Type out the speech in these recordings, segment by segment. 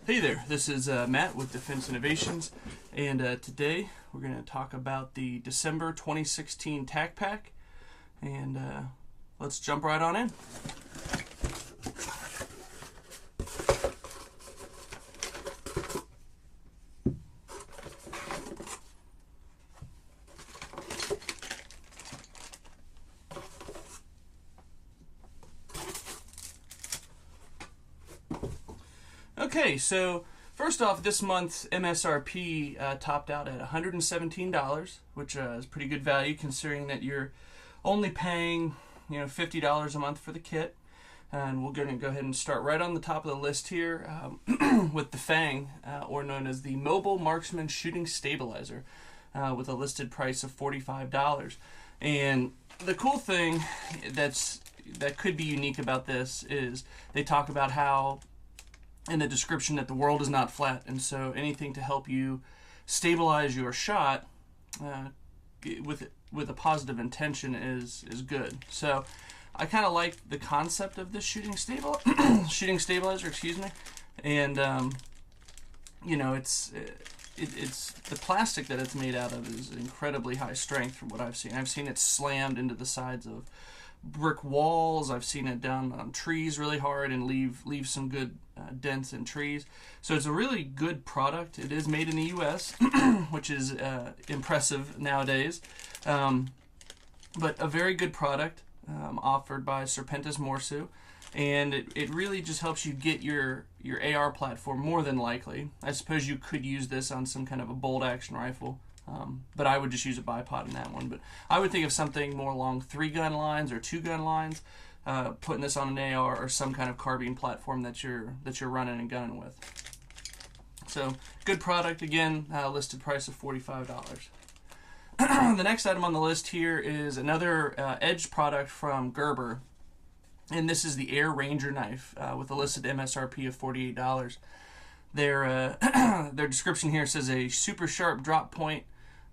Hey there, this is Matt with Defense Innovations, and today we're going to talk about the December 2016 TacPack, and let's jump right on in. Okay, so first off, this month's MSRP topped out at $117, which is pretty good value considering that you're only paying $50 a month for the kit. And we're going to go ahead and start right on the top of the list here with the FANG, or known as the Mobile Marksman Shooting Stabilizer, with a listed price of $45. And the cool thing that could be unique about this is they talk about how in the description that the world is not flat, and so anything to help you stabilize your shot with a positive intention is good. So I kind of like the concept of this shooting stabilizer, excuse me, and it's the plastic that it's made out of is incredibly high strength from what I've seen. I've seen it slammed into the sides of brick walls. I've seen it down on trees really hard and leave some good dents in trees. So it's a really good product. It is made in the U.S., which is impressive nowadays. But a very good product offered by Serpentis Morsu, and it really just helps you get your AR platform more than likely. I suppose you could use this on some kind of a bolt action rifle. But I would just use a bipod in that one. But I would think of something more along 3-gun lines or 2-gun lines, putting this on an AR or some kind of carbine platform that you're running and gunning with. So good product, again, listed price of $45. The next item on the list here is another Edge product from Gerber, and this is the Air Ranger knife with a listed MSRP of $48. Their description here says a super sharp drop point.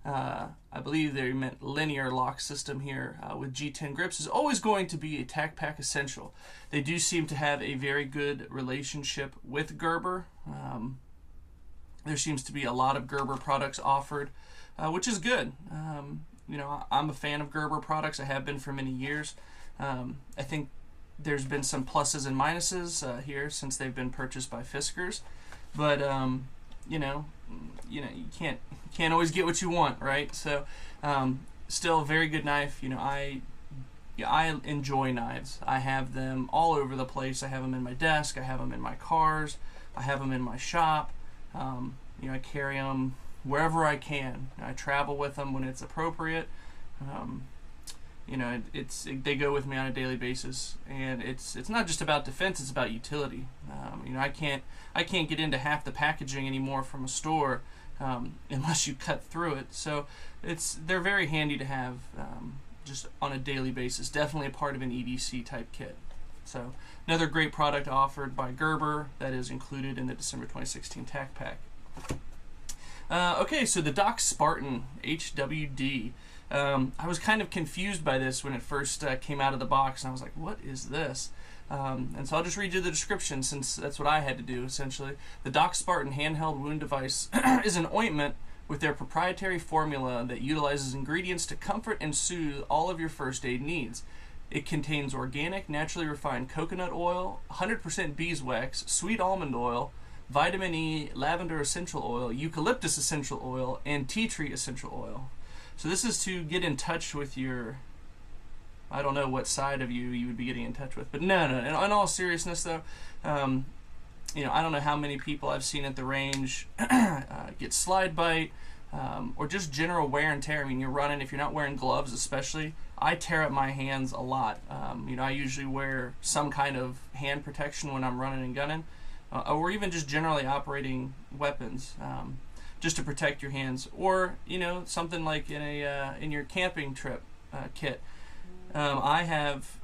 I believe they meant linear lock system here with G10 grips is always going to be a TacPack essential. They do seem to have a very good relationship with Gerber. There seems to be a lot of Gerber products offered, which is good. I'm a fan of Gerber products. I have been for many years. I think there's been some pluses and minuses here since they've been purchased by Fiskars, but you can't always get what you want, right? So still a very good knife. I enjoy knives. I have them all over the place. I have them in my desk, I have them in my cars, I have them in my shop. I carry them wherever I can. I travel with them when it's appropriate. They go with me on a daily basis, and it's not just about defense, it's about utility. I can't get into half the packaging anymore from a store unless you cut through it. So they're very handy to have just on a daily basis. Definitely a part of an EDC type kit. So another great product offered by Gerber that is included in the December 2016 TacPack. Okay, so the Doc Spartan HWD. I was kind of confused by this when it first came out of the box, and I was like, what is this? And so I'll just read you the description since that's what I had to do, essentially. The Doc Spartan handheld wound device is an ointment with their proprietary formula that utilizes ingredients to comfort and soothe all of your first aid needs. It contains organic, naturally refined coconut oil, 100% beeswax, sweet almond oil, vitamin E, lavender essential oil, eucalyptus essential oil, and tea tree essential oil. So this is to get in touch with your, I don't know what side of you would be getting in touch with, but no. In all seriousness, though, I don't know how many people I've seen at the range get slide bite or just general wear and tear. I mean, you're running, if you're not wearing gloves especially, I tear up my hands a lot. I usually wear some kind of hand protection when I'm running and gunning, or even just generally operating weapons. Just to protect your hands, or something like in your camping trip kit. I have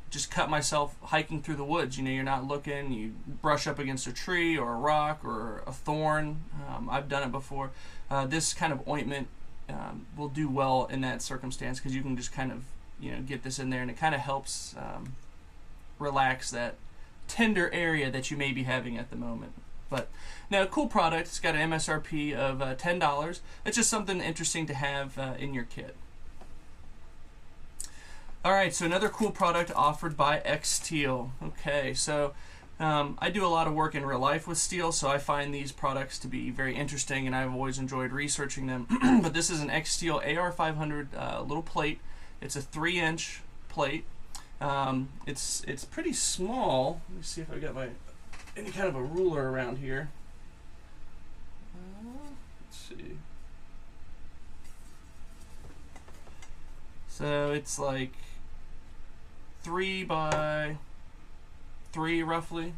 just cut myself hiking through the woods. You're not looking, you brush up against a tree or a rock or a thorn. I've done it before. This kind of ointment will do well in that circumstance because you can just kind of get this in there, and it kind of helps relax that tender area that you may be having at the moment. But now, cool product. It's got an MSRP of $10. It's just something interesting to have in your kit. All right, so another cool product offered by X-Steel. Okay, so I do a lot of work in real life with steel, so I find these products to be very interesting, and I've always enjoyed researching them. But this is an X-Steel AR500 little plate. It's a 3-inch plate. It's pretty small. Let me see if I got any kind of a ruler around here. Let's see. So it's like 3 by 3 roughly.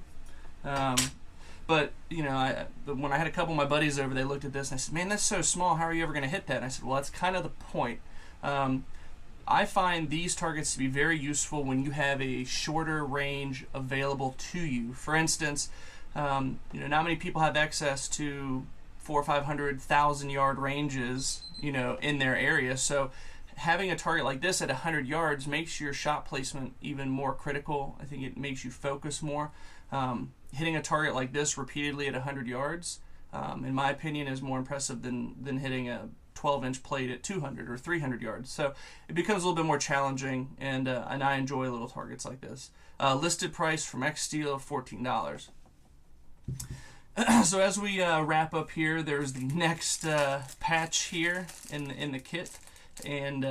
But you know, when I had a couple of my buddies over, they looked at this and I said, "Man, that's so small. How are you ever going to hit that?" And I said, "Well, that's kind of the point." I find these targets to be very useful when you have a shorter range available to you. For instance, you know, not many people have access to 400, 500, 1,000-yard ranges, you know, in their area. So having a target like this at 100 yards makes your shot placement even more critical. I think it makes you focus more. Hitting a target like this repeatedly at 100 yards, in my opinion, is more impressive than hitting a 12-inch plate at 200 or 300 yards. So it becomes a little bit more challenging, and I enjoy little targets like this. Listed price from X-Steel of $14. So as we wrap up here, there's the next patch here in the kit. And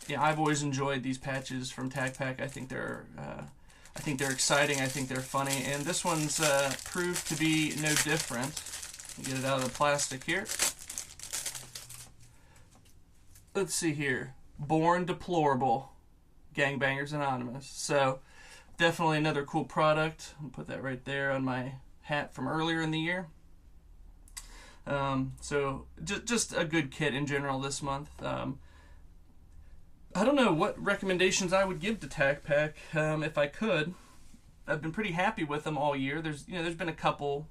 yeah, I've always enjoyed these patches from TacPack. I think they're exciting. I think they're funny, and this one's proved to be no different. Get it out of the plastic here. Let's see here. Born Deplorable, Gangbangers Anonymous. So definitely another cool product. I'll put that right there on my hat from earlier in the year. So just a good kit in general this month. I don't know what recommendations I would give to TacPack if I could. I've been pretty happy with them all year. There's been a couple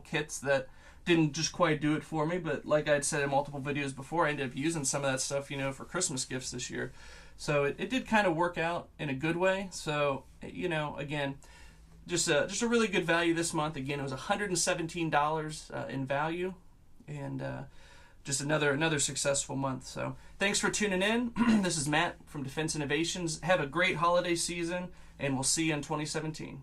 kits that didn't just quite do it for me, but like I'd said in multiple videos before, I ended up using some of that stuff, you know, for Christmas gifts this year. So it did kind of work out in a good way. So, you know, again, just a really good value this month. Again, it was $117 in value, and just another successful month. So thanks for tuning in. This is Matt from Defense Innovations. Have a great holiday season, and we'll see you in 2017.